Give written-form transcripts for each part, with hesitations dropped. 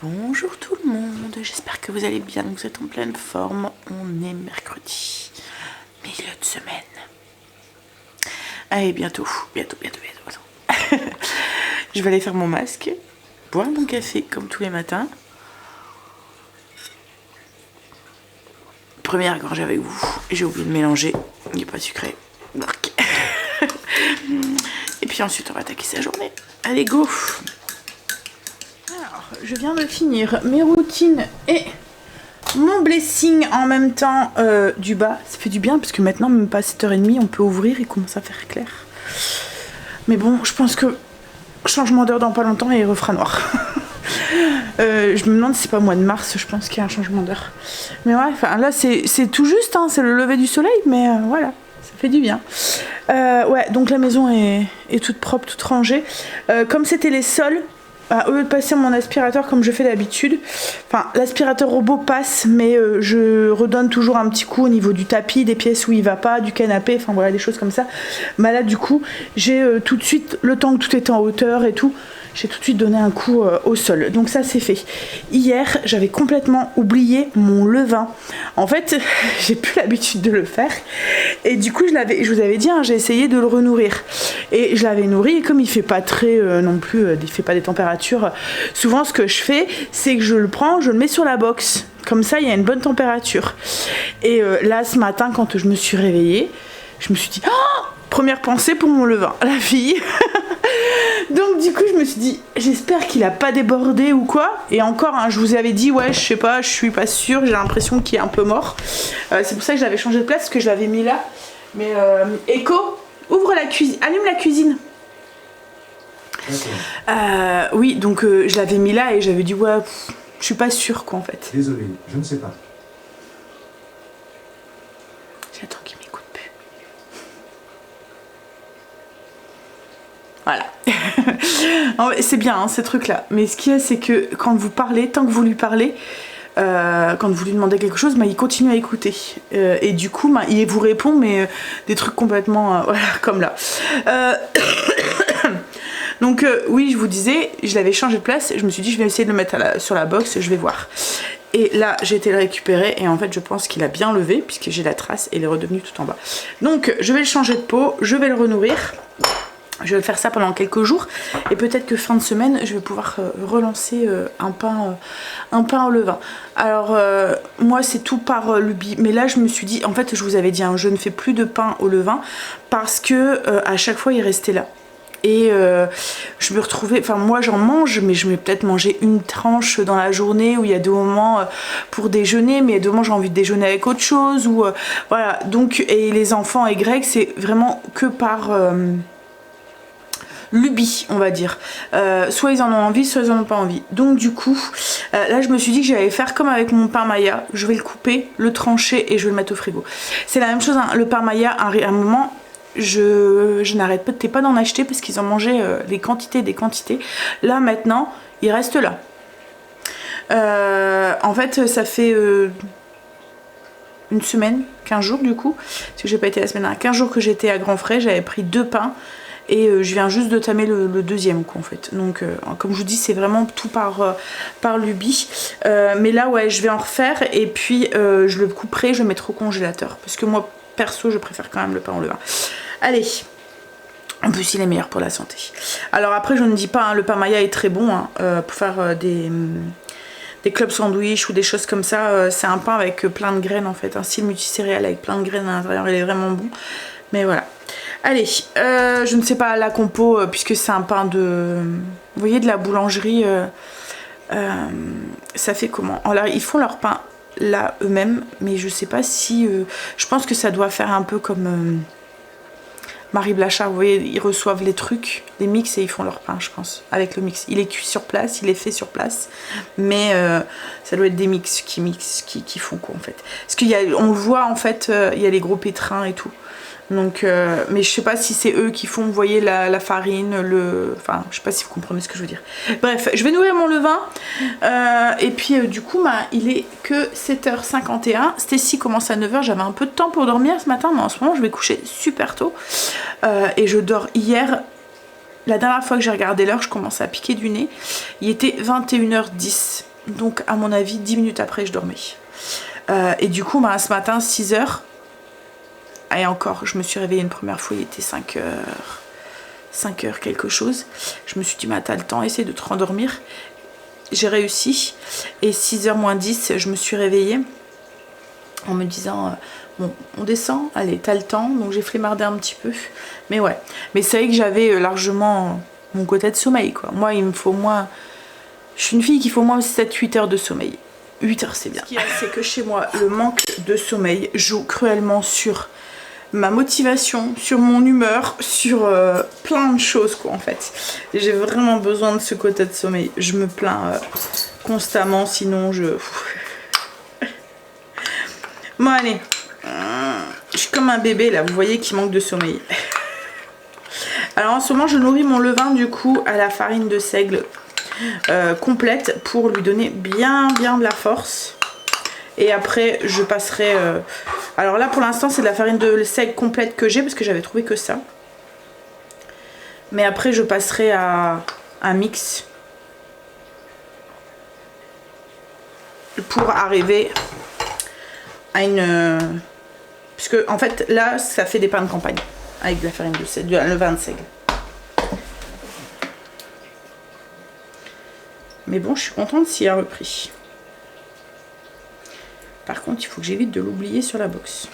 Bonjour tout le monde, j'espère que vous allez bien, que vous êtes en pleine forme. On est mercredi, milieu de semaine. Allez, bientôt. Je vais aller faire mon masque, boire mon café comme tous les matins. Première gorgée avec vous, j'ai oublié de mélanger, il n'est pas sucré. Et puis ensuite on va attaquer sa journée. Allez, go! Alors, je viens de finir mes routines et mon blessing en même temps du bas. Ça fait du bien parce que maintenant, même pas à 7h30, on peut ouvrir et commence à faire clair. Mais bon, je pense que changement d'heure dans pas longtemps et il refera noir. Je me demande si c'est pas au mois de mars, je pense qu'il y a un changement d'heure. Mais ouais, enfin là c'est tout juste, hein, c'est le lever du soleil, mais voilà, ça fait du bien. Ouais, donc la maison est toute propre, toute rangée. Comme c'était les sols, au lieu de passer mon aspirateur comme je fais d'habitude, enfin l'aspirateur robot passe, mais je redonne toujours un petit coup au niveau du tapis, des pièces où il va pas, du canapé, enfin voilà, des choses comme ça. Bah là du coup, j'ai tout de suite, le temps que tout était en hauteur et tout, j'ai tout de suite donné un coup au sol. Donc ça c'est fait. Hier, j'avais complètement oublié mon levain. En fait, j'ai plus l'habitude de le faire. Et du coup, je vous avais dit, hein, j'ai essayé de le renourrir. Et je l'avais nourri, et comme il fait pas très non plus, il fait pas des températures. Souvent, ce que je fais, c'est que je le prends, je le mets sur la box. Comme ça, il y a une bonne température. Et là, ce matin, quand je me suis réveillée, je me suis dit, oh, première pensée pour mon levain, la fille. Donc du coup je me suis dit j'espère qu'il a pas débordé ou quoi. Et encore hein, je vous avais dit ouais je sais pas, je suis pas sûre, j'ai l'impression qu'il est un peu mort. C'est pour ça que je l'avais changé de place, parce que je l'avais mis là. Mais Echo, ouvre la cuisine, allume la cuisine. Oui donc je l'avais mis là et j'avais dit ouais je suis pas sûre quoi en fait. Désolé, je ne sais pas. J'attends qu'il m'écoute plus. Voilà. C'est bien hein, ces trucs là. Mais ce qu'il y a c'est que quand vous parlez, tant que vous lui parlez, quand vous lui demandez quelque chose, il continue à écouter. Et du coup, il vous répond, mais des trucs complètement voilà, comme là. Donc oui, je vous disais, je l'avais changé de place. Je me suis dit, je vais essayer de le mettre sur la box, je vais voir. Et là, j'ai été le récupérer et en fait, je pense qu'il a bien levé puisque j'ai la trace et il est redevenu tout en bas. Donc, je vais le changer de pot, je vais le renourrir. Je vais faire ça pendant quelques jours et peut-être que fin de semaine je vais pouvoir relancer un pain au levain. Alors moi c'est tout par lubie, mais là je me suis dit, en fait je vous avais dit hein, je ne fais plus de pain au levain parce que à chaque fois il restait là. Et je me retrouvais, enfin moi j'en mange, mais je vais peut-être manger une tranche dans la journée, où il y a des moments pour déjeuner, mais il y a des moments j'ai envie de déjeuner avec autre chose, ou voilà. Donc, et les enfants et Greg, c'est vraiment que par lubie on va dire, soit ils en ont envie, soit ils en ont pas envie. Donc du coup là je me suis dit que j'allais faire comme avec mon pain Maya, je vais le couper, le trancher et je vais le mettre au frigo. C'est la même chose hein, le pain Maya à un moment je n'arrête pas d'en acheter parce qu'ils en mangeaient des quantités. Là maintenant il reste là. En fait ça fait une semaine, 15 jours du coup, parce que j'ai pas été la semaine dernière, 15 jours que j'étais à Grand Frais, j'avais pris 2 pains. Et je viens juste de tamer le deuxième quoi en fait. Donc comme je vous dis c'est vraiment tout par lubie. Mais là ouais je vais en refaire et puis je le couperai, je le mettrai au congélateur. Parce que moi perso je préfère quand même le pain au levain. Allez, en plus il est meilleur pour la santé. Alors après je ne dis pas, hein, le pain Maya est très bon hein, pour faire des clubs sandwich ou des choses comme ça. C'est un pain avec plein de graines en fait, un style multicéréal avec plein de graines à l'intérieur, il est vraiment bon. Mais voilà. Allez, je ne sais pas la compo puisque c'est un pain de... Vous voyez de la boulangerie, ça fait comment? Alors ils font leur pain là eux-mêmes, mais je sais pas si... je pense que ça doit faire un peu comme Marie Blachard, vous voyez, ils reçoivent les trucs, les mix et ils font leur pain je pense, avec le mix. Il est cuit sur place, il est fait sur place, mais ça doit être des mix qui font quoi en fait. Parce qu'il y a, on le voit en fait, il y a les gros pétrins et tout. Donc, mais je sais pas si c'est eux qui font, vous voyez, la farine, enfin, je sais pas si vous comprenez ce que je veux dire. Bref, je vais nourrir mon levain. Et puis, du coup, il est que 7h51. Stécie commence à 9h. J'avais un peu de temps pour dormir ce matin, mais en ce moment, je vais coucher super tôt. Et je dors hier. La dernière fois que j'ai regardé l'heure, je commençais à piquer du nez. Il était 21h10. Donc à mon avis 10 minutes après je dormais. Et du coup ce matin 6 heures. Et encore je me suis réveillée une première fois, il était 5 heures. 5 heures quelque chose. Je me suis dit mais t'as le temps, essaye de te rendormir. J'ai réussi. Et 6h moins 10 je me suis réveillée. En me disant bon on descend, allez t'as le temps. Donc j'ai flemmardé un petit peu. Mais ouais. Mais c'est vrai que j'avais largement mon quota de sommeil quoi. Moi il me faut moins. Je suis une fille qui faut moins 7-8 heures de sommeil. 8 heures c'est bien. Ce qu'il y a c'est que chez moi le manque de sommeil joue cruellement sur ma motivation, sur mon humeur, sur plein de choses quoi en fait. J'ai vraiment besoin de ce quota de sommeil. Je me plains constamment sinon je... Bon allez, je suis comme un bébé là, vous voyez qui manque de sommeil. Alors en ce moment je nourris mon levain du coup à la farine de seigle complète pour lui donner bien de la force. Et après je passerai... Alors là pour l'instant c'est de la farine de seigle complète que j'ai parce que j'avais trouvé que ça. Mais après je passerai à un mix. Pour arriver à une... Puisque en fait là ça fait des pains de campagne. Avec de la farine de seigle, le levain de seigle. Mais bon je suis contente s'il a repris. Par contre, il faut que j'évite de l'oublier sur la box.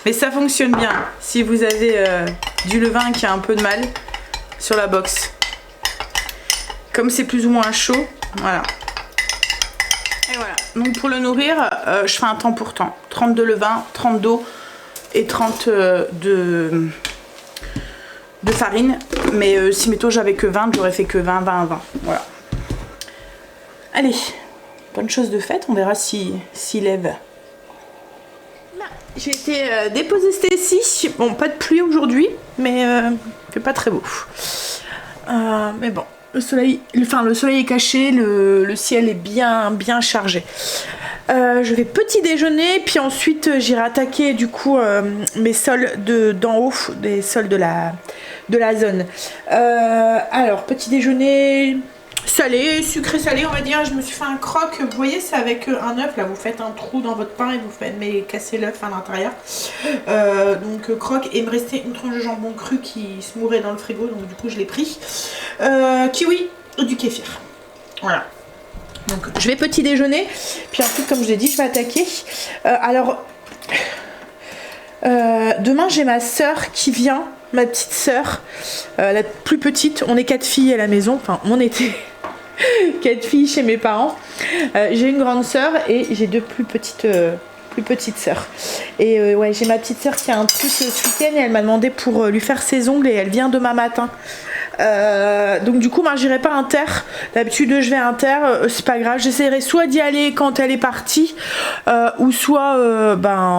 Mais ça fonctionne bien. Si vous avez du levain qui a un peu de mal sur la box. Comme c'est plus ou moins chaud, voilà. Et voilà. Donc pour le nourrir, je fais un temps pour temps. 30 de levain, 30 d'eau et 30 de farine. Mais si mettons j'avais que 20, j'aurais fait que 20. Voilà. Allez. Bonne chose de faite, on verra s'il lève. J'ai été déposer Stacy. Bon, pas de pluie aujourd'hui, mais il fait pas très beau. Mais bon, le soleil est caché, le ciel est bien chargé. Je vais petit déjeuner, puis ensuite j'irai attaquer du coup mes sols d'en haut, des sols de la zone. Alors, petit déjeuner... salé, sucré salé on va dire. Je me suis fait un croque, vous voyez c'est avec un œuf là, vous faites un trou dans votre pain et vous faites casser l'œuf à l'intérieur. Donc croque, et il me restait une tranche de jambon cru qui se mourait dans le frigo, donc du coup je l'ai pris. Kiwi ou du kéfir. Voilà. Donc je vais petit déjeuner, puis ensuite comme je l'ai dit je vais attaquer. Alors demain j'ai ma soeur qui vient, ma petite soeur, la plus petite. On est 4 filles à la maison, enfin on était 4 filles chez mes parents. J'ai une grande soeur et j'ai 2 plus petites sœurs. Et ouais, j'ai ma petite sœur qui a un truc ce week-end et elle m'a demandé pour lui faire ses ongles et elle vient demain matin. Donc du coup j'irai pas inter. D'habitude je vais inter, c'est pas grave, j'essaierai soit d'y aller quand elle est partie ou soit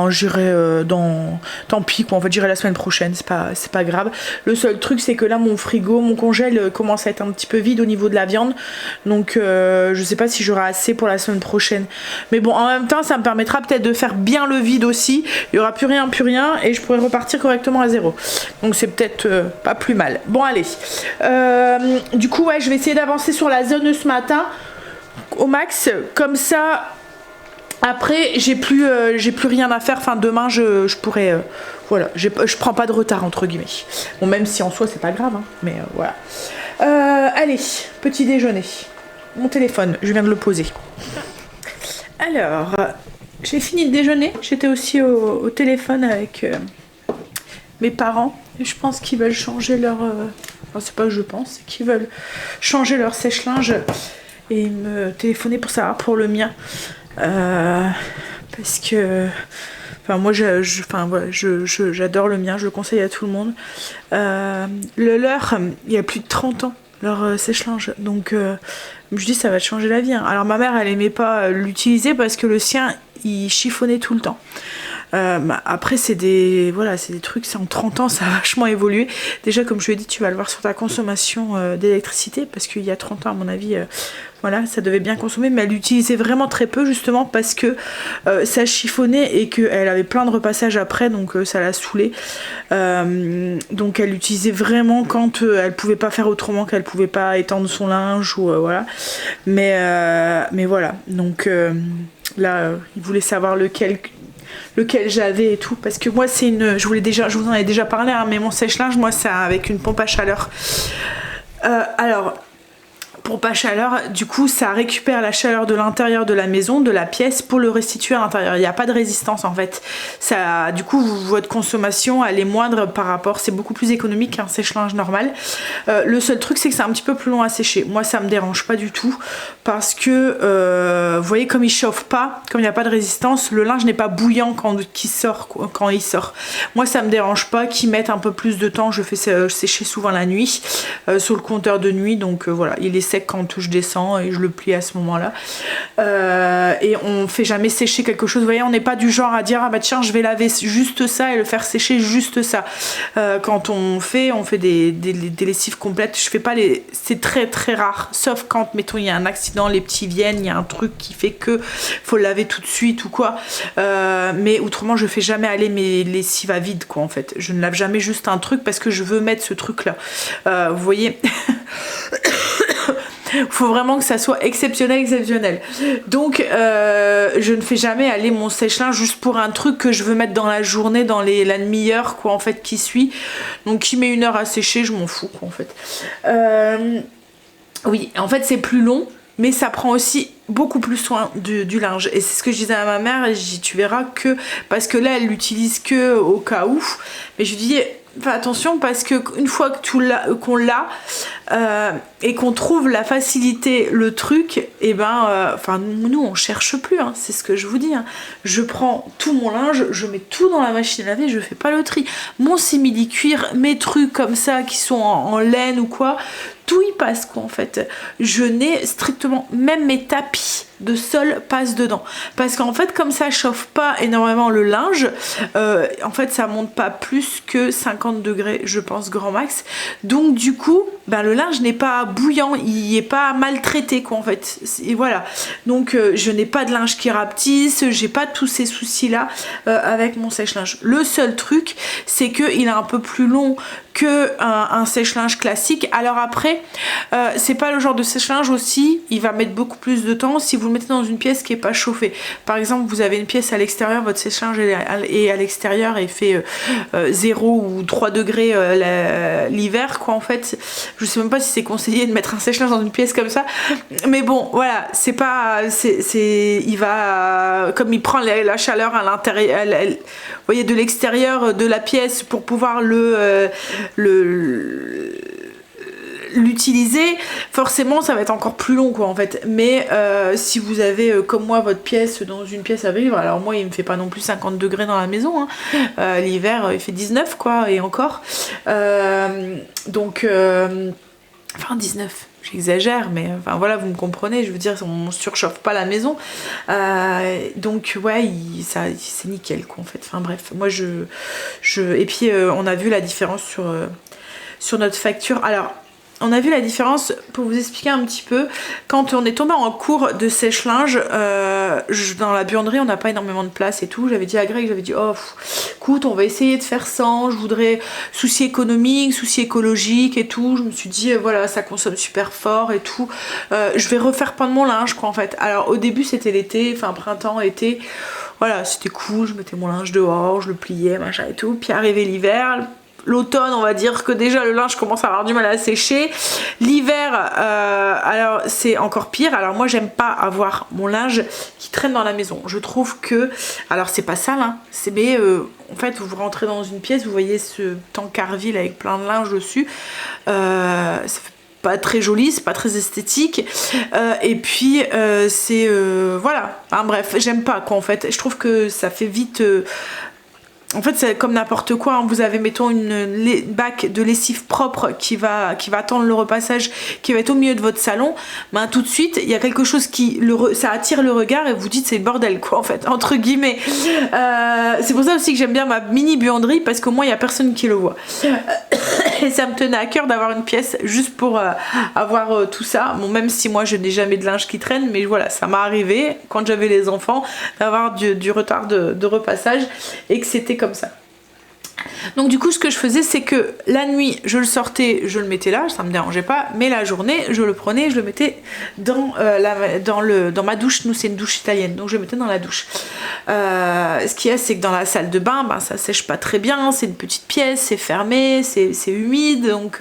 j'irai dans... Tant pis quoi, en fait j'irai la semaine prochaine, c'est pas grave. Le seul truc c'est que là mon frigo, mon congèle commence à être un petit peu vide au niveau de la viande. Donc je sais pas si j'aurai assez pour la semaine prochaine. Mais bon en même temps ça me permettra peut-être de faire bien le vide aussi. Il y aura plus rien et je pourrai repartir correctement à zéro. Donc c'est peut-être pas plus mal. Bon allez. Du coup ouais je vais essayer d'avancer sur la zone ce matin au max, comme ça après j'ai plus rien à faire. Enfin demain je pourrais voilà, je prends pas de retard entre guillemets. Bon même si en soi c'est pas grave hein, mais voilà. Allez, petit déjeuner. Mon téléphone, je viens de le poser. Alors j'ai fini de déjeuner, j'étais aussi au téléphone avec mes parents et je pense qu'ils veulent changer leur enfin, c'est pas que je pense, c'est qu'ils veulent changer leur sèche-linge et ils me téléphonaient pour savoir pour le mien parce que enfin moi j'adore le mien, je le conseille à tout le monde. Le leur il y a plus de 30 ans leur sèche-linge, donc je dis ça va te changer la vie hein. Alors ma mère elle aimait pas l'utiliser parce que le sien il chiffonnait tout le temps. Après c'est des trucs, c'est en 30 ans ça a vachement évolué. Déjà comme je lui ai dit, tu vas le voir sur ta consommation d'électricité, parce qu'il y a 30 ans à mon avis voilà, ça devait bien consommer, mais elle l'utilisait vraiment très peu, justement parce que ça chiffonnait et qu'elle avait plein de repassages après, donc ça l'a saoulée. Donc elle l'utilisait vraiment quand elle pouvait pas faire autrement, qu'elle pouvait pas étendre son linge ou voilà. Mais voilà, donc là il voulait savoir lequel j'avais et tout, parce que moi c'est je vous en avais déjà parlé, hein, mais mon sèche-linge, moi c'est avec une pompe à chaleur. Alors pompe à chaleur, du coup ça récupère la chaleur de l'intérieur de la maison, de la pièce, pour le restituer à l'intérieur. Il n'y a pas de résistance en fait. Ça, du coup votre consommation elle est moindre par rapport, c'est beaucoup plus économique qu'un sèche-linge normal. Le seul truc c'est que c'est un petit peu plus long à sécher. Moi ça me dérange pas du tout, parce que vous voyez, comme il chauffe pas, comme il n'y a pas de résistance, le linge n'est pas bouillant quand il sort. Moi ça me dérange pas qu'il mette un peu plus de temps. Je fais sécher souvent la nuit sur le compteur de nuit, donc voilà, il est sec quand je descends et je le plie à ce moment-là. Et on fait jamais sécher quelque chose. Vous voyez, on n'est pas du genre à dire ah bah tiens je vais laver juste ça et le faire sécher juste ça. Quand on fait des lessives complètes. Je fais pas c'est très très rare, sauf quand mettons il y a un accident, les petits viennent, il y a un truc qui fait que faut le laver tout de suite ou quoi. Mais autrement je fais jamais aller mes lessives à vide quoi en fait. Je ne lave jamais juste un truc parce que je veux mettre ce truc là. Vous voyez. Faut vraiment que ça soit exceptionnel. Donc je ne fais jamais aller mon sèche-linge juste pour un truc que je veux mettre dans la journée, dans la demi-heure quoi en fait qui suit. Donc qui met 1 heure à sécher, je m'en fous quoi en fait. Oui, en fait c'est plus long, mais ça prend aussi beaucoup plus soin du linge. Et c'est ce que je disais à ma mère, et je dis tu verras que, parce que là elle l'utilise que au cas où, mais je lui dis fais attention, parce que une fois que qu'on l'a et qu'on trouve la facilité, le truc, et enfin nous on cherche plus, hein, c'est ce que je vous dis, hein. Je prends tout mon linge, je mets tout dans la machine à laver, je fais pas le tri. Mon simili-cuir, mes trucs comme ça qui sont en laine ou quoi, tout y passe quoi en fait. Je n'ai strictement, même mes tapis de sol passent dedans, parce qu'en fait comme ça chauffe pas énormément le linge, en fait ça monte pas plus que 50 degrés je pense grand max, donc du coup le linge n'est pas bouillant, il est pas maltraité quoi en fait, et voilà. Donc je n'ai pas de linge qui rapetisse, j'ai pas tous ces soucis là avec mon sèche-linge. Le seul truc c'est que il est un peu plus long que un sèche-linge classique. Alors après c'est pas le genre de sèche-linge aussi, il va mettre beaucoup plus de temps si vous le mettez dans une pièce qui est pas chauffée. Par exemple vous avez une pièce à l'extérieur, votre sèche-linge est à l'extérieur et fait 0 ou 3 degrés l'hiver quoi en fait. Je sais même pas si c'est conseillé de mettre un sèche-linge dans une pièce comme ça, mais bon voilà, c'est pas il va, comme il prend la chaleur à l'intérieur, vous voyez, de l'extérieur de la pièce pour pouvoir l'utiliser, forcément ça va être encore plus long quoi en fait. Mais si vous avez comme moi votre pièce dans une pièce à vivre, alors moi il me fait pas non plus 50 degrés dans la maison, hein. L'hiver il fait 19 quoi, et encore donc enfin 19, j'exagère, mais enfin voilà, vous me comprenez, je veux dire on surchauffe pas la maison, donc ouais c'est nickel quoi en fait. Enfin bref, moi et puis on a vu la différence sur notre facture. Alors on a vu la différence, pour vous expliquer un petit peu, quand on est tombé en cours de sèche-linge, dans la buanderie on n'a pas énormément de place et tout, j'avais dit à Greg, j'avais dit écoute on va essayer de faire sans, je voudrais, souci économique, souci écologique et tout, je me suis dit voilà ça consomme super fort et tout, je vais refaire pendre mon linge quoi en fait. Alors au début c'était l'été, enfin printemps, été, voilà c'était cool, je mettais mon linge dehors, je le pliais machin et tout, puis arrivé l'hiver, l'automne on va dire que déjà le linge commence à avoir du mal à sécher, l'hiver alors c'est encore pire. Alors moi j'aime pas avoir mon linge qui traîne dans la maison, je trouve que, alors c'est pas sale hein, mais en fait vous rentrez dans une pièce, vous voyez ce tankerville avec plein de linge dessus, ça fait pas très joli, c'est pas très esthétique, et puis c'est voilà, hein, bref j'aime pas quoi en fait, je trouve que ça fait vite en fait c'est comme n'importe quoi, hein. Vous avez mettons une bac de lessive propre qui va attendre le repassage, qui va être au milieu de votre salon, ben tout de suite il y a quelque chose qui ça attire le regard et vous dites c'est le bordel quoi en fait, entre guillemets. C'est pour ça aussi que j'aime bien ma mini buanderie, parce qu'au moins il y a personne qui le voit. Et ça me tenait à cœur d'avoir une pièce juste pour avoir tout ça. Bon, même si moi je n'ai jamais de linge qui traîne, mais voilà, ça m'est arrivé quand j'avais les enfants d'avoir du retard de repassage et que c'était comme ça. Donc du coup ce que je faisais, c'est que la nuit je le sortais, je le mettais là, ça me dérangeait pas, mais la journée je le prenais, je le mettais dans ma douche. Nous c'est une douche italienne, donc je le mettais dans la douche. Ce qu'il y a, c'est que dans la salle de bain, ben, ça sèche pas très bien, c'est une petite pièce, c'est fermé, c'est humide, donc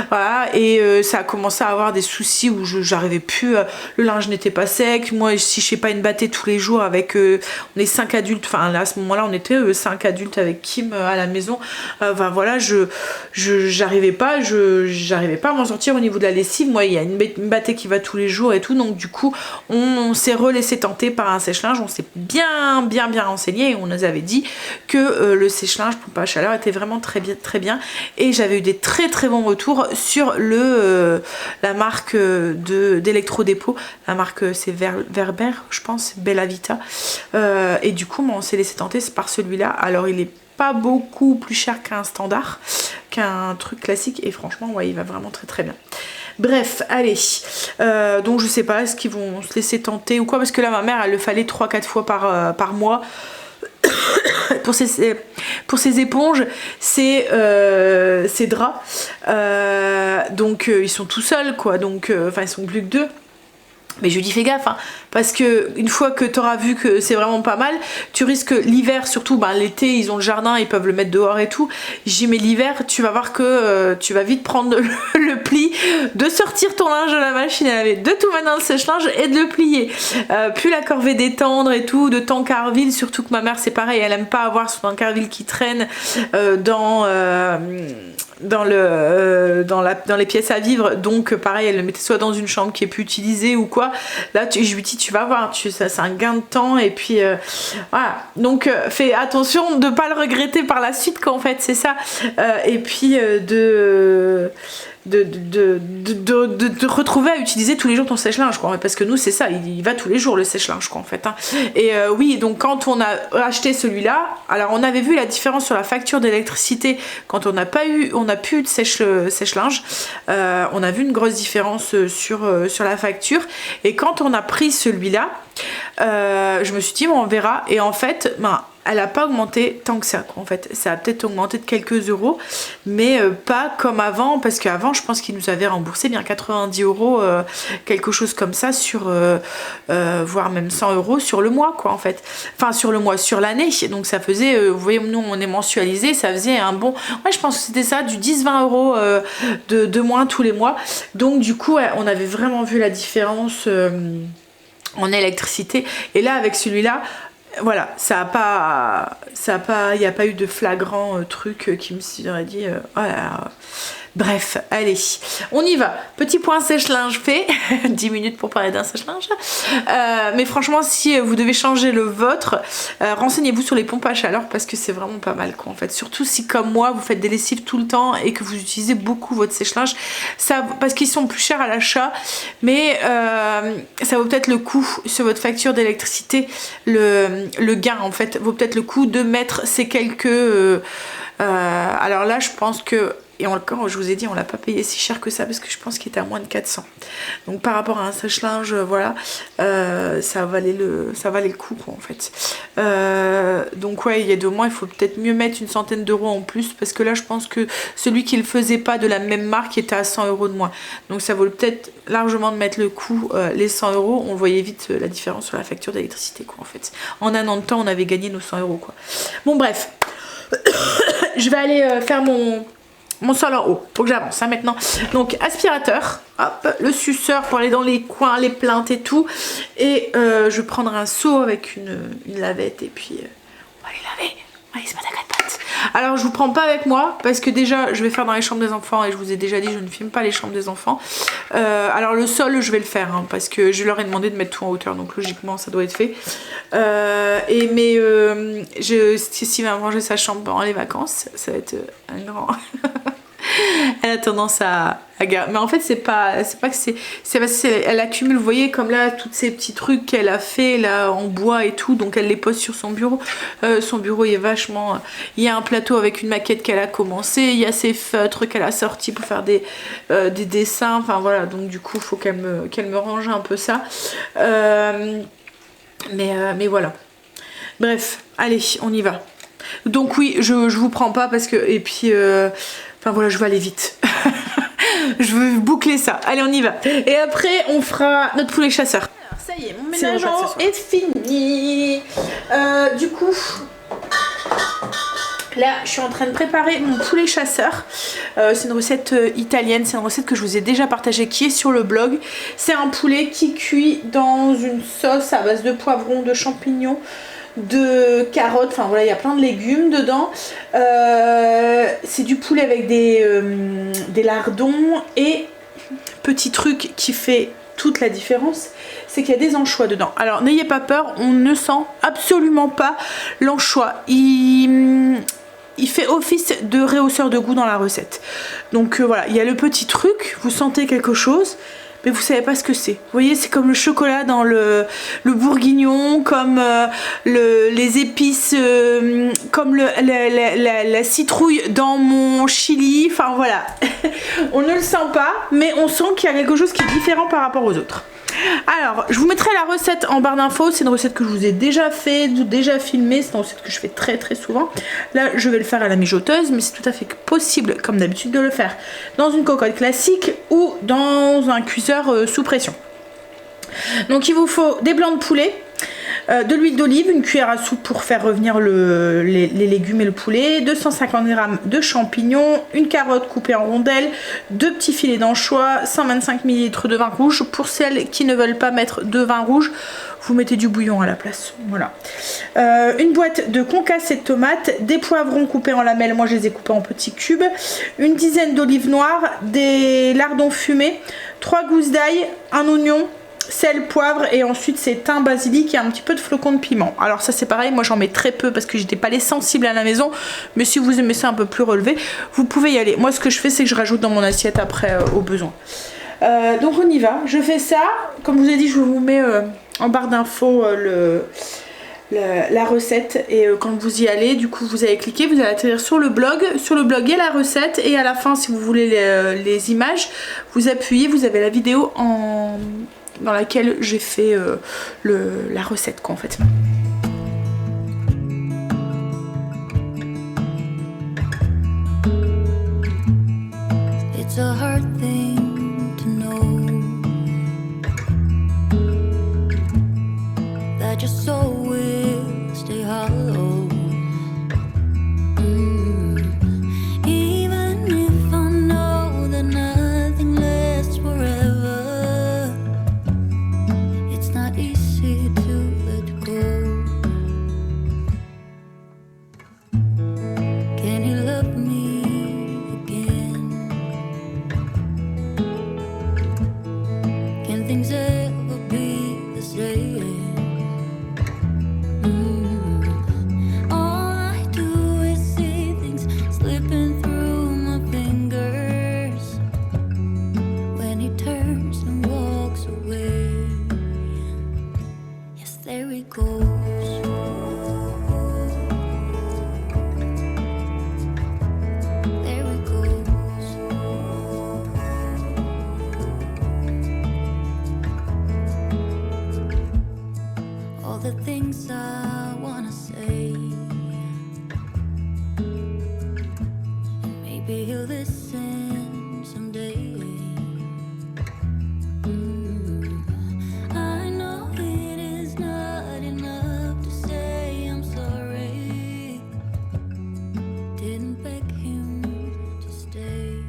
voilà, et ça a commencé à avoir des soucis où j'arrivais plus, le linge n'était pas sec. Moi si je sais pas une battée tous les jours avec on est 5 adultes, enfin là à ce moment là on était 5 adultes avec Kim à la maison, enfin voilà, j'arrivais pas à m'en sortir au niveau de la lessive. Moi il y a une battée qui va tous les jours et tout, donc du coup on s'est relaissé tenter par un sèche-linge. On s'est bien renseigné et on nous avait dit que le sèche-linge pompe à chaleur était vraiment très bien, et j'avais eu des très bons retours sur la marque d'électrodépôt. La marque c'est Verber, je pense, Bella Vita, et du coup on s'est laissé tenter par celui-là. Alors il est pas beaucoup plus cher qu'un standard, qu'un truc classique, et franchement ouais, il va vraiment très bien. Bref, allez, donc je sais pas, est-ce qu'ils vont se laisser tenter ou quoi, parce que là ma mère elle le fallait 3-4 fois par mois. Pour ces éponges, ces draps, donc ils sont tout seuls quoi, donc enfin ils sont plus que 2. Mais je lui dis fais gaffe, hein, parce que une fois que tu auras vu que c'est vraiment pas mal, tu risques l'hiver, surtout ben, l'été ils ont le jardin, ils peuvent le mettre dehors et tout. J'ai mais l'hiver tu vas voir que tu vas vite prendre le pli, de sortir ton linge de la machine à laver, de tout mettre dans le sèche-linge et de le plier. Puis la corvée d'étendre et tout, de Tancarville, surtout que ma mère c'est pareil, elle aime pas avoir son Tancarville qui traîne dans les pièces à vivre, donc pareil elle le mettait soit dans une chambre qui est plus utilisée ou quoi. Là je lui dis tu vas voir, ça c'est un gain de temps, et puis voilà, donc fais attention de pas le regretter par la suite quoi, en fait c'est ça, et puis de retrouver à utiliser tous les jours ton sèche-linge quoi, parce que nous c'est ça, il va tous les jours le sèche-linge quoi en fait, hein. Et oui, donc quand on a acheté celui-là, alors on avait vu la différence sur la facture d'électricité quand on n'a plus de sèche-linge, on a vu une grosse différence sur la facture, et quand on a pris celui-là, je me suis dit bon, on verra, et en fait ben elle a pas augmenté tant que ça quoi, en fait ça a peut-être augmenté de quelques euros, mais pas comme avant, parce qu'avant je pense qu'ils nous avaient remboursé bien 90 euros, quelque chose comme ça, sur voire même 100 euros sur le mois quoi en fait, enfin sur le mois, sur l'année, donc ça faisait vous voyez, nous on est mensualisé, ça faisait un bon, ouais je pense que c'était ça, du 10-20 euros de moins tous les mois, donc du coup ouais, on avait vraiment vu la différence en électricité. Et là avec celui-là voilà, il n'y a pas eu de flagrant truc qui me serait dit voilà. Bref, allez, on y va. Petit point sèche-linge fait. 10 minutes pour parler d'un sèche-linge. Mais franchement, si vous devez changer le vôtre, renseignez-vous sur les pompes à chaleur, parce que c'est vraiment pas mal quoi en fait. Surtout si comme moi, vous faites des lessives tout le temps et que vous utilisez beaucoup votre sèche-linge, parce qu'ils sont plus chers à l'achat, mais ça vaut peut-être le coup sur votre facture d'électricité, le gain en fait, vaut peut-être le coup de mettre ces quelques... alors là, je pense que... Et encore, je vous ai dit, on l'a pas payé si cher que ça, parce que je pense qu'il était à moins de 400. Donc par rapport à un sèche-linge, voilà, ça valait le coup quoi en fait. Donc ouais, il y a 2 mois, il faut peut-être mieux mettre une centaine d'euros en plus, parce que là je pense que celui qui le faisait pas de la même marque était à 100 euros de moins. Donc ça vaut peut-être largement de mettre le coup, les 100 euros. On voyait vite la différence sur la facture d'électricité quoi en fait. En un an de temps, on avait gagné nos 100 euros quoi. Bon bref, je vais aller faire mon sol en haut, faut que j'avance hein, maintenant. Donc aspirateur, hop, le suceur pour aller dans les coins, les plaintes et tout, et je vais prendre un seau avec une lavette, et puis on va les laver, on va aller se mettre à 4 pattes. Alors je vous prends pas avec moi parce que déjà je vais faire dans les chambres des enfants et je vous ai déjà dit je ne filme pas les chambres des enfants. Alors le sol je vais le faire hein, parce que je leur ai demandé de mettre tout en hauteur donc logiquement ça doit être fait. Si va manger sa chambre pendant les vacances, ça va être un grand... Elle a tendance à garder. Mais en fait, c'est pas que c'est parce qu'elle accumule, vous voyez, comme là, tous ces petits trucs qu'elle a fait là en bois et tout. Donc elle les pose sur son bureau. Son bureau, il est vachement. Il y a un plateau avec une maquette qu'elle a commencé. Il y a ses feutres qu'elle a sortis pour faire des dessins. Enfin voilà. Donc du coup, il faut qu'elle me range un peu ça. Mais voilà. Bref, allez, on y va. Donc oui, je vous prends pas parce que et puis. Enfin voilà, je vais aller vite. Je veux boucler ça. Allez, on y va. Et après, on fera notre poulet chasseur. Alors, ça y est, mon ménage est fini. Du coup, là, je suis en train de préparer mon poulet chasseur. C'est une recette italienne. C'est une recette que je vous ai déjà partagée, qui est sur le blog. C'est un poulet qui cuit dans une sauce à base de poivrons, de champignons, de carottes, enfin voilà, il y a plein de légumes dedans. C'est du poulet avec des lardons et petit truc qui fait toute la différence, c'est qu'il y a des anchois dedans. Alors n'ayez pas peur, on ne sent absolument pas l'anchois. Il fait office de rehausseur de goût dans la recette. Donc voilà, il y a le petit truc, vous sentez quelque chose, mais vous savez pas ce que c'est. Vous voyez, c'est comme le chocolat dans le bourguignon, comme les épices, comme la citrouille dans mon chili. Enfin voilà, on ne le sent pas, mais on sent qu'il y a quelque chose qui est différent par rapport aux autres. Alors, je vous mettrai la recette en barre d'infos. C'est une recette que je vous ai déjà fait, déjà filmée. C'est une recette que je fais très très souvent. Là, je vais le faire à la mijoteuse, mais c'est tout à fait possible, comme d'habitude, de le faire dans une cocotte classique ou dans un cuiseur sous pression. Donc, il vous faut des blancs de poulet, de l'huile d'olive, une cuillère à soupe pour faire revenir les légumes et le poulet, 250 g de champignons, une carotte coupée en rondelles, 2 petits filets d'anchois, 125 ml de vin rouge. Pour celles qui ne veulent pas mettre de vin rouge, vous mettez du bouillon à la place. Voilà. Une boîte de concassés de tomates, des poivrons coupés en lamelles, moi je les ai coupés en petits cubes, une dizaine d'olives noires, des lardons fumés, 3 gousses d'ail, un oignon, sel, poivre et ensuite c'est thym, basilic et un petit peu de flocons de piment. Alors ça c'est pareil, moi j'en mets très peu parce que j'étais pas les sensibles à la maison, mais si vous aimez ça un peu plus relevé, vous pouvez y aller. Moi ce que je fais c'est que je rajoute dans mon assiette après au besoin. Donc on y va, je fais ça, comme je vous ai dit je vous mets en barre d'infos la recette et quand vous y allez, du coup vous allez cliquer, vous allez atterrir sur le blog il y a la recette et à la fin si vous voulez les images, vous appuyez, vous avez la vidéo dans laquelle j'ai fait la recette quoi en fait. It's a hard thing to know that your soul will stay hollow. Even if I know that nothing lasts forever, it's not easy to let go. Can you love me again? Can things ever be the same? All I do is see things slipping through my fingers when he turns and walks away. Yes, there he goes. There he goes. All the things I wanna say, and maybe he'll listen someday. I know it is not enough to say I'm sorry. Didn't beg him to stay,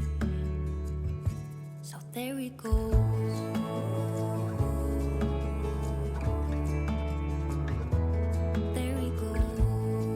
so there he goes. There he goes.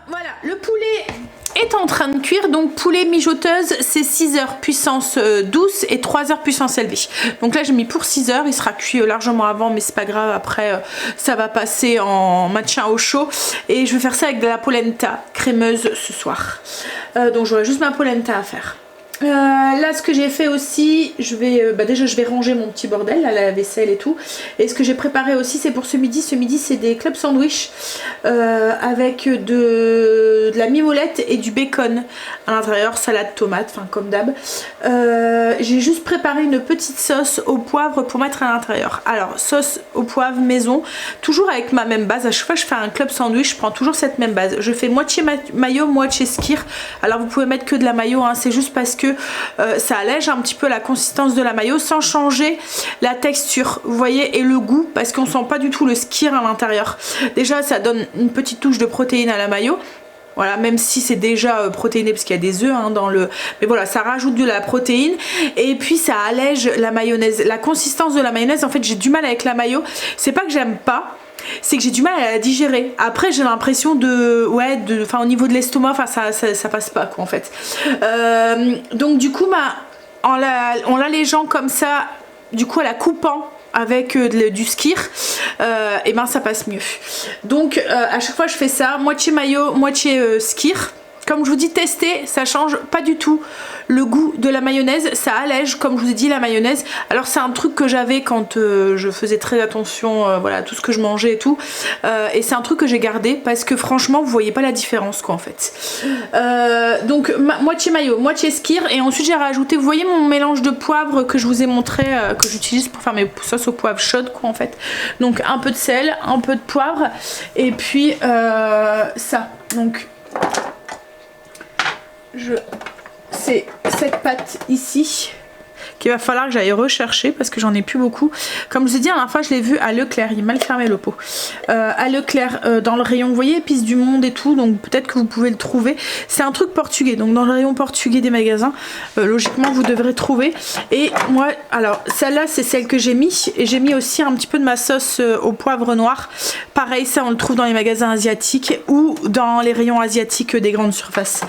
Voilà, le poulet est en train de cuire. Donc poulet mijoteuse, c'est 6 heures puissance douce et 3 heures puissance élevée. Donc là j'ai mis pour 6 heures, il sera cuit largement avant, mais c'est pas grave, après ça va passer en maintien au chaud. Et je vais faire ça avec de la polenta crémeuse ce soir. Donc j'aurai juste ma polenta à faire. Là ce que j'ai fait aussi, je vais déjà je vais ranger mon petit bordel, là, la vaisselle et tout. Et ce que j'ai préparé aussi c'est pour ce midi. Ce midi c'est des club sandwich avec de la mimolette et du bacon à l'intérieur, salade tomate, enfin comme d'hab. J'ai juste préparé une petite sauce au poivre pour mettre à l'intérieur. Alors sauce au poivre maison, toujours avec ma même base. À chaque fois que je fais un club sandwich, je prends toujours cette même base. Je fais moitié mayo, moitié skyr. Alors vous pouvez mettre que de la mayo, hein, c'est juste parce que ça allège un petit peu la consistance de la mayo sans changer la texture, vous voyez, et le goût, parce qu'on sent pas du tout le skyr à l'intérieur. Déjà ça donne une petite touche de protéines à la mayo. Voilà, même si c'est déjà protéiné parce qu'il y a des œufs hein, dans le... Mais voilà, ça rajoute de la protéine. Et puis ça allège la mayonnaise. La consistance de la mayonnaise, en fait j'ai du mal avec la mayo. C'est pas que j'aime pas, c'est que j'ai du mal à la digérer. Après j'ai l'impression de... Ouais, enfin au niveau de l'estomac, enfin ça passe pas quoi en fait. Donc du coup, en l'allégeant comme ça, du coup à la coupant avec du skyr, et ben ça passe mieux. Donc à chaque fois je fais ça, moitié mayo, moitié skyr. Comme je vous dis, tester, ça change pas du tout le goût de la mayonnaise, ça allège comme je vous ai dit la mayonnaise. Alors c'est un truc que j'avais quand je faisais très attention voilà, à tout ce que je mangeais et tout, et c'est un truc que j'ai gardé parce que franchement vous voyez pas la différence quoi en fait. Donc moitié mayo, moitié skyr, et ensuite j'ai rajouté, vous voyez mon mélange de poivre que je vous ai montré, que j'utilise pour faire mes sauces au poivre chaudes quoi en fait. Donc un peu de sel, un peu de poivre, et puis ça, donc c'est cette pâte ici qu'il va falloir que j'aille rechercher parce que j'en ai plus beaucoup. Comme je vous ai dit, la dernière fois je l'ai vu à Leclerc, il est mal fermé le pot. À Leclerc, dans le rayon, vous voyez, épices du monde et tout, donc peut-être que vous pouvez le trouver. C'est un truc portugais, donc dans le rayon portugais des magasins, logiquement vous devrez trouver. Et moi, alors celle-là c'est celle que j'ai mis, et j'ai mis aussi un petit peu de ma sauce au poivre noir. Pareil, ça on le trouve dans les magasins asiatiques ou dans les rayons asiatiques des grandes surfaces.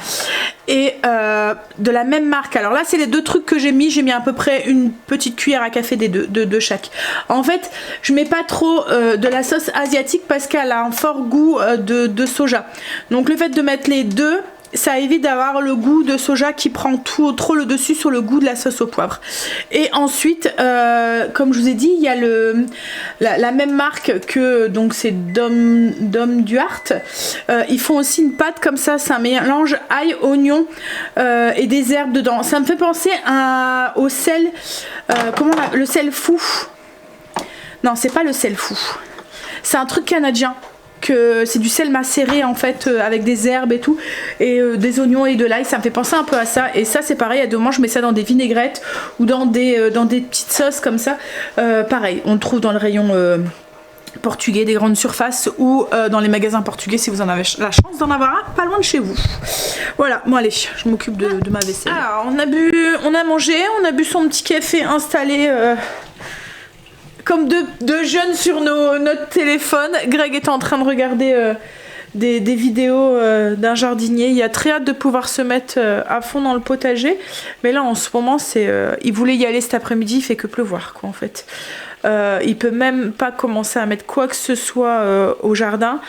Et de la même marque, alors là c'est les deux trucs que j'ai mis à peu près une petite cuillère à café de chaque. En fait je mets pas trop de la sauce asiatique parce qu'elle a un fort goût de soja. Donc le fait de mettre les deux, ça évite d'avoir le goût de soja qui prend trop le dessus sur le goût de la sauce au poivre. Et ensuite, comme je vous ai dit, il y a la même marque que, donc c'est Dom Duarte. Ils font aussi une pâte comme ça, c'est un mélange ail, oignon et des herbes dedans. Ça me fait penser au sel, le sel fou. Non, c'est pas le sel fou. C'est un truc canadien. C'est du sel macéré en fait avec des herbes et tout, et des oignons et de l'ail. Ça me fait penser un peu à ça, et ça c'est pareil, à deux moments je mets ça dans des vinaigrettes ou dans des petites sauces comme ça. Pareil, on le trouve dans le rayon portugais des grandes surfaces ou dans les magasins portugais si vous en avez la chance d'en avoir un pas loin de chez vous. Voilà, bon allez, je m'occupe de ma vaisselle. Alors on a mangé, on a bu son petit café installé comme deux jeunes sur notre téléphone. Greg est en train de regarder des vidéos d'un jardinier. Il a très hâte de pouvoir se mettre à fond dans le potager. Mais là, en ce moment, il voulait y aller cet après-midi, il fait que pleuvoir, quoi, en fait. Il peut même pas commencer à mettre quoi que ce soit au jardin.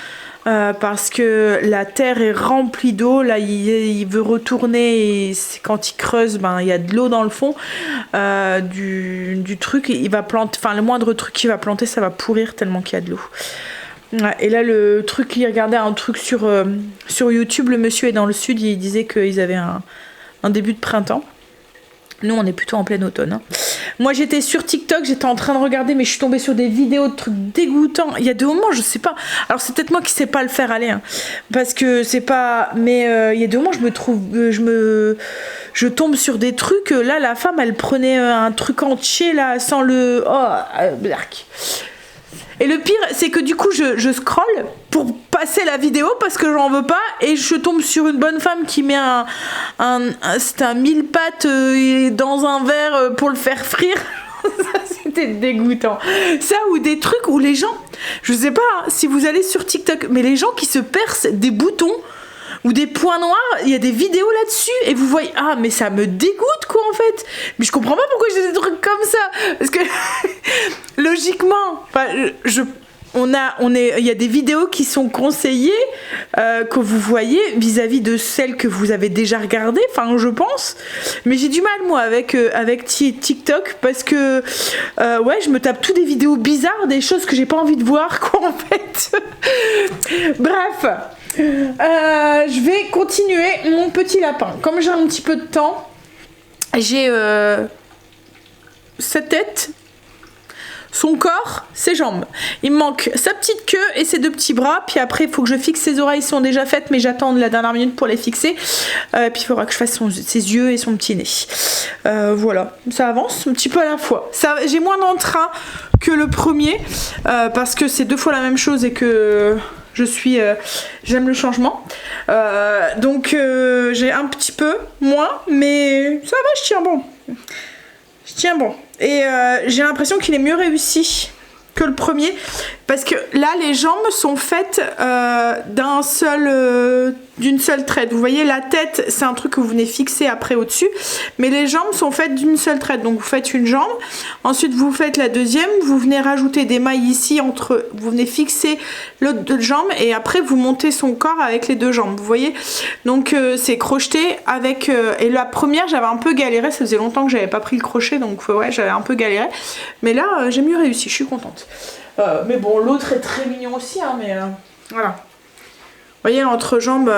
Parce que la terre est remplie d'eau. Là il veut retourner, et quand il creuse, ben, il y a de l'eau dans le fond du truc. Il va planter, enfin le moindre truc qu'il va planter ça va pourrir tellement qu'il y a de l'eau. Ouais, et là le truc, il regardait un truc sur YouTube, le monsieur est dans le sud, il disait qu'ils avaient un début de printemps. Nous on est plutôt en plein automne hein. Moi j'étais sur TikTok, j'étais en train de regarder, mais je suis tombée sur des vidéos de trucs dégoûtants. Il y a des moments, je sais pas, alors c'est peut-être moi qui sais pas le faire aller hein, parce que c'est pas, mais il y a des moments je tombe sur des trucs, là la femme elle prenait un truc entier là sans le... Black. Et le pire, c'est que du coup, je scrolle pour passer la vidéo parce que j'en veux pas, et je tombe sur une bonne femme qui met c'était un mille pâtes dans un verre pour le faire frire. Ça, c'était dégoûtant. Ça, ou des trucs où les gens, je sais pas hein, si vous allez sur TikTok, mais les gens qui se percent des boutons ou des points noirs, il y a des vidéos là-dessus et vous voyez, ah mais ça me dégoûte quoi en fait, mais je comprends pas pourquoi j'ai des trucs comme ça, parce que logiquement, il y a des vidéos qui sont conseillées que vous voyez vis-à-vis de celles que vous avez déjà regardées, enfin je pense, mais j'ai du mal moi avec TikTok parce que ouais, je me tape tout des vidéos bizarres, des choses que j'ai pas envie de voir quoi en fait. Bref, je vais continuer mon petit lapin. Comme j'ai un petit peu de temps, j'ai sa tête, son corps, ses jambes. Il me manque sa petite queue et ses deux petits bras. Puis après, il faut que je fixe ses oreilles. Sont déjà faites, mais j'attends la dernière minute pour les fixer. Puis il faudra que je fasse ses yeux et son petit nez. Voilà, ça avance un petit peu à la fois. J'ai moins d'entrain que le premier parce que c'est 2 fois la même chose et que j'aime le changement. Donc j'ai un petit peu moins, mais ça va, je tiens bon. Je tiens bon. Et j'ai l'impression qu'il est mieux réussi que le premier. Parce que là, les jambes sont faites d'une seule traite. Vous voyez, la tête, c'est un truc que vous venez fixer après au-dessus. Mais les jambes sont faites d'une seule traite. Donc, vous faites une jambe. Ensuite, vous faites la deuxième. Vous venez rajouter des mailles ici. Vous venez fixer l'autre jambe. Et après, vous montez son corps avec les 2 jambes. Vous voyez, donc, c'est crocheté avec... et la première, j'avais un peu galéré. Ça faisait longtemps que j'avais pas pris le crochet. Donc, ouais, j'avais un peu galéré. Mais là, j'ai mieux réussi. Je suis contente. Mais bon, l'autre est très mignon aussi, hein, mais voilà. Vous voyez, l'entrejambe,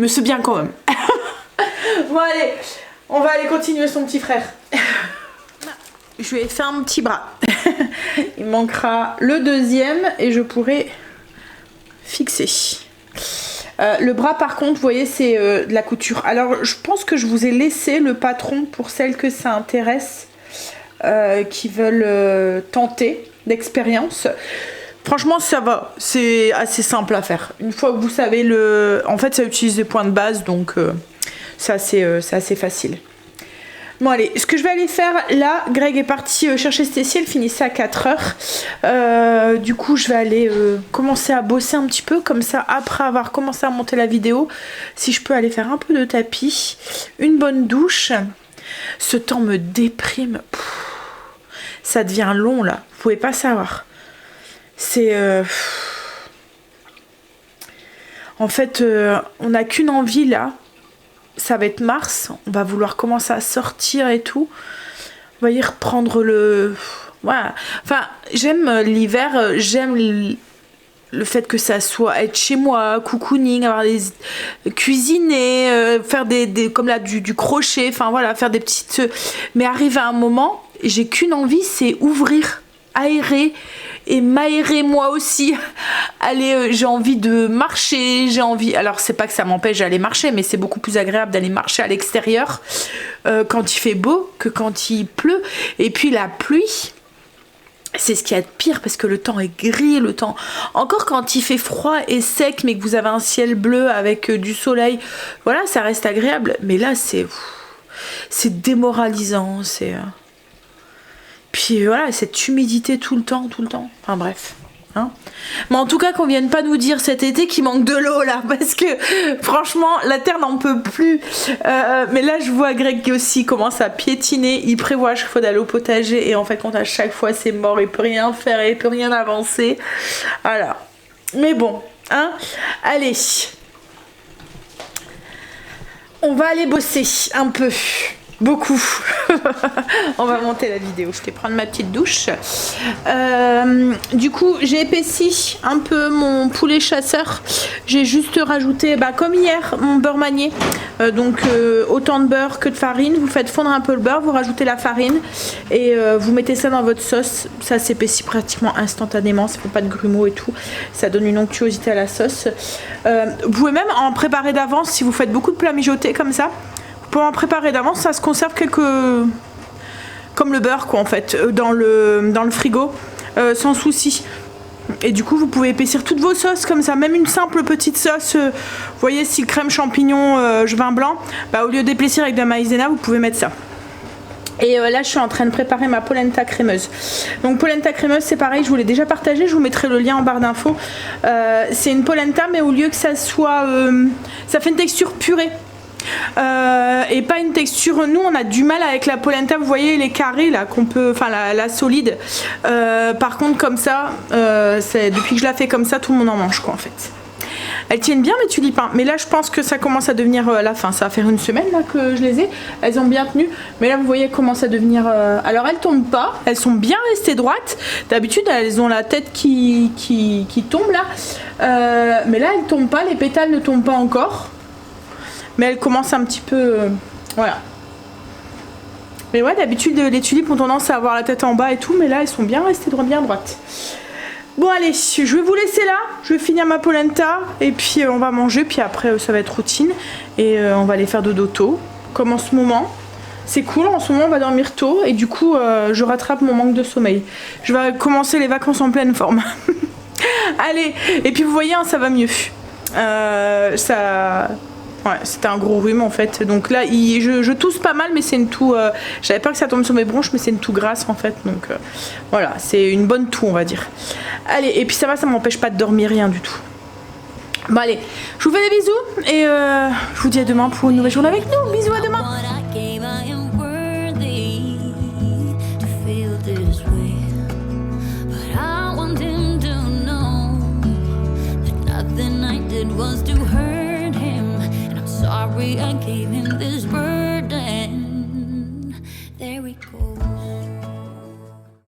mais c'est bien quand même. Bon, allez, on va aller continuer son petit frère. Je lui ai fait un petit bras. Il manquera le deuxième et je pourrai fixer. Le bras, par contre, vous voyez, c'est de la couture. Alors, je pense que je vous ai laissé le patron pour celles que ça intéresse. Qui veulent tenter l'expérience. Franchement, ça va, c'est assez simple à faire. Une fois que vous savez en fait, ça utilise des points de base, donc c'est assez facile. Bon, allez, ce que je vais aller faire là, Greg est parti chercher Stécie, elle finissait à 4h. Du coup, je vais aller commencer à bosser un petit peu, comme ça, après avoir commencé à monter la vidéo, si je peux aller faire un peu de tapis, une bonne douche. Ce temps me déprime. Ça devient long là, vous pouvez pas savoir. C'est... En fait, on n'a qu'une envie là. Ça va être mars, on va vouloir commencer à sortir et tout. On va y reprendre le... Voilà. Enfin, j'aime l'hiver, j'aime le fait que ça soit être chez moi, cocooning, avoir cuisiner, faire comme là du crochet, enfin voilà, faire des petites... Mais arrive à un moment, j'ai qu'une envie, c'est ouvrir, aérer et m'aérer moi aussi. Allez, j'ai envie de marcher, j'ai envie... Alors c'est pas que ça m'empêche d'aller marcher, mais c'est beaucoup plus agréable d'aller marcher à l'extérieur quand il fait beau que quand il pleut. Et puis la pluie... C'est ce qu'il y a de pire parce que le temps est gris, le temps... Encore quand il fait froid et sec mais que vous avez un ciel bleu avec du soleil, voilà, ça reste agréable. Mais là, c'est démoralisant, c'est... Puis voilà, cette humidité tout le temps. Enfin bref. Hein, mais en tout cas qu'on vienne pas nous dire cet été qu'il manque de l'eau là, parce que franchement la terre n'en peut plus. Mais là je vois Greg qui aussi commence à piétiner, il prévoit à chaque fois d'aller au potager et en fait quand à chaque fois c'est mort, il peut rien faire, il peut rien avancer. Voilà. Mais bon, hein, allez. On va aller bosser un peu. Beaucoup. On va monter la vidéo. Je vais prendre ma petite douche. Du coup, j'ai épaissi un peu mon poulet chasseur. J'ai juste rajouté, comme hier, mon beurre manié. Donc, autant de beurre que de farine. Vous faites fondre un peu le beurre, vous rajoutez la farine et vous mettez ça dans votre sauce. Ça s'épaissit pratiquement instantanément. Ça fait pas de grumeaux et tout. Ça donne une onctuosité à la sauce. Vous pouvez même en préparer d'avance si vous faites beaucoup de plats mijotés comme ça. Pour en préparer d'avance, ça se conserve comme le beurre quoi en fait, dans le frigo, sans souci. Et du coup vous pouvez épaissir toutes vos sauces comme ça, même une simple petite sauce, vous voyez, si crème champignon, vin blanc, au lieu d'épaissir avec de la maïzena, vous pouvez mettre ça. Et là je suis en train de préparer ma polenta crémeuse. Donc polenta crémeuse c'est pareil, je vous l'ai déjà partagé, je vous mettrai le lien en barre d'infos. C'est une polenta mais au lieu que ça soit... ça fait une texture purée. Et pas une texture, nous on a du mal avec la polenta, vous voyez les carrés là qu'on peut, enfin la solide. Par contre comme ça, depuis que je la fais comme ça, tout le monde en mange quoi en fait. Elles tiennent bien mes tulipes, hein. Mais là je pense que ça commence à devenir la fin. Ça va faire une semaine là que je les ai. Elles ont bien tenu. Mais là vous voyez elles commencent à devenir... Alors elles tombent pas. Elles sont bien restées droites. D'habitude elles ont la tête qui tombe là. Mais là elles tombent pas. Les pétales ne tombent pas encore. Mais elles commencent un petit peu... voilà. Mais ouais d'habitude les tulipes ont tendance à avoir la tête en bas et tout. Mais là elles sont bien restées bien droites. Bon allez, je vais vous laisser là, je vais finir ma polenta et puis on va manger, puis après ça va être routine et on va aller faire dodo tôt, comme en ce moment. C'est cool, en ce moment on va dormir tôt et du coup je rattrape mon manque de sommeil. Je vais commencer les vacances en pleine forme. Allez, et puis vous voyez, hein, ça va mieux. Ouais, c'était un gros rhume en fait. Donc là, je tousse pas mal, mais c'est une toux. J'avais peur que ça tombe sur mes bronches, mais c'est une toux grasse en fait. Donc voilà, c'est une bonne toux, on va dire. Allez, et puis ça va, ça m'empêche pas de dormir, rien du tout. Bon, allez, je vous fais des bisous et je vous dis à demain pour une nouvelle journée avec nous. Bisous, à demain. Sorry I gave him this burden. There he goes.